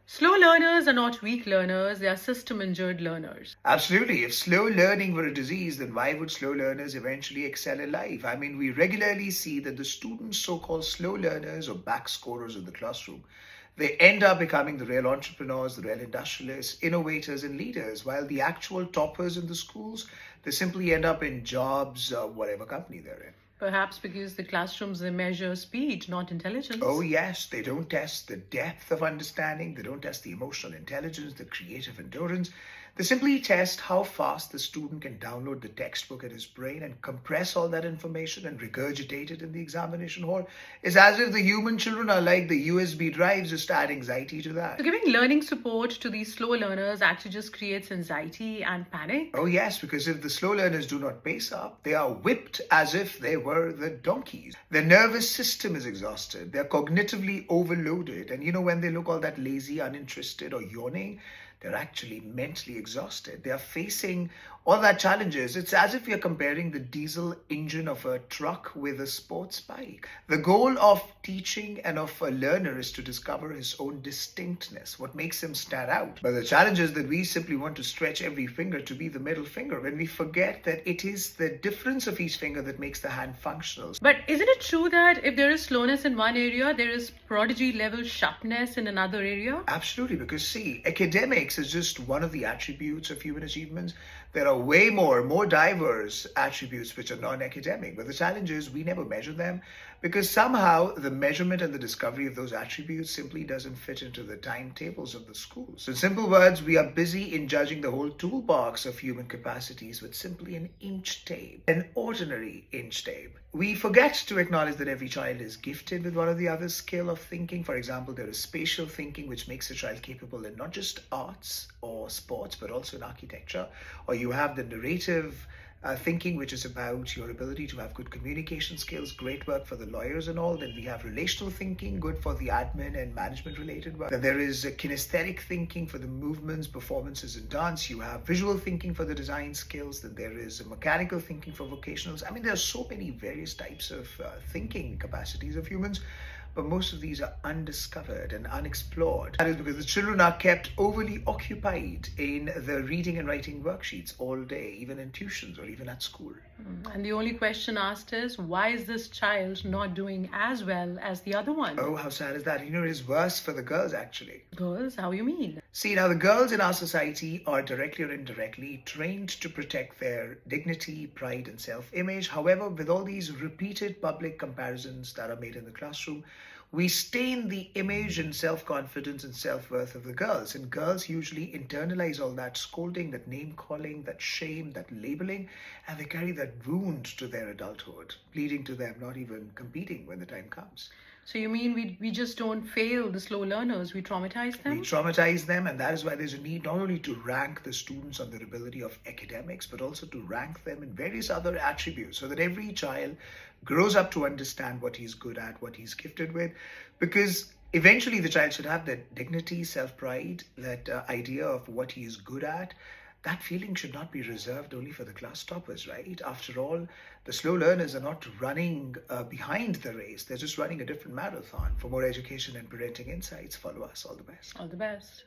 Slow learners are not weak learners, they are system injured learners. Absolutely. If slow learning were a disease, then why would slow learners eventually excel in life? I mean, we regularly see that the students, so called slow learners or back scorers in the classroom, they end up becoming the real entrepreneurs, the real industrialists, innovators, and leaders, while the actual toppers in the schools, they simply end up in jobs, whatever company they're in. Perhaps because the classrooms they measure speed, not Oh, intelligence. yes, they don't test the depth of understanding, they don't test the emotional intelligence, the creative endurance. They simply test how fast the student can download the textbook in his brain and compress all that information and regurgitate it in the examination hall. It's as if the human children are like the USB drives, just add anxiety to So, that. giving learning support to these slow learners actually just creates anxiety and panic. Oh, yes, because if the slow learners do not pace up, they are whipped as if they were the donkeys. Their nervous system is exhausted. They're cognitively overloaded. And when they look all that lazy, uninterested, or yawning, they're actually mentally exhausted. They are facing all that challenges. It's as if you're comparing the diesel engine of a truck with a sports bike. The goal of teaching and of a learner is to discover his own distinctness, what makes him stand out. But the challenge is that we simply want to stretch every finger to be the middle finger when we forget that it is the difference of each finger that makes the hand functional. But isn't it true that if there is slowness in one area, there is prodigy level sharpness in another area? Absolutely, because see, academics is just one of the attributes of human achievements. There are way more diverse attributes which are non-academic. But the challenge is we never measure them because somehow the measurement and the discovery of those attributes simply doesn't fit into the timetables of the schools. So in simple words, we are busy in judging the whole toolbox of human capacities with simply an inch tape, an ordinary inch tape. We forget to acknowledge that every child is gifted with one or the other skill of thinking. For example, there is spatial thinking, which makes a child capable in not just arts or sports, but also in architecture. Or you have the narrative thinking, which is about your ability to have good communication skills, great work for the lawyers and all. Then we have relational thinking, good for the admin and management related work. Then there is kinesthetic thinking for the movements, performances, and dance. You have visual thinking for the design skills. Then there is mechanical thinking for vocationals. I mean, there are so many various types of thinking capacities of humans, but most of these are undiscovered and unexplored. That is because the children are kept overly occupied in the reading and writing worksheets all day, even in tuitions or even at school. And the only question asked is, why is this child not doing as well as the other one? Oh, how sad is that? It is worse for the girls actually. Girls, how you mean? See, now the girls in our society are directly or indirectly trained to protect their dignity, pride, and self image. However, with all these repeated public comparisons that are made in the classroom, we stain the image and self confidence and self worth of the girls. And girls usually internalize all that scolding, that name calling, that shame, that labeling, and they carry that wound to their adulthood, leading to them not even competing when the time comes. So you mean we just don't fail the slow learners, we traumatize We them? traumatize them, and that is why there's a need not only to rank the students on their ability of academics, but also to rank them in various other attributes so that every child grows up to understand what he's good at, what he's gifted with. Because eventually the child should have that dignity, self pride, that idea of what he is good at. That feeling should not be reserved only for the class toppers, right? After all, the slow learners are not running behind the race. They're just running a different marathon. For more education and parenting insights, follow us. All the best. All the best.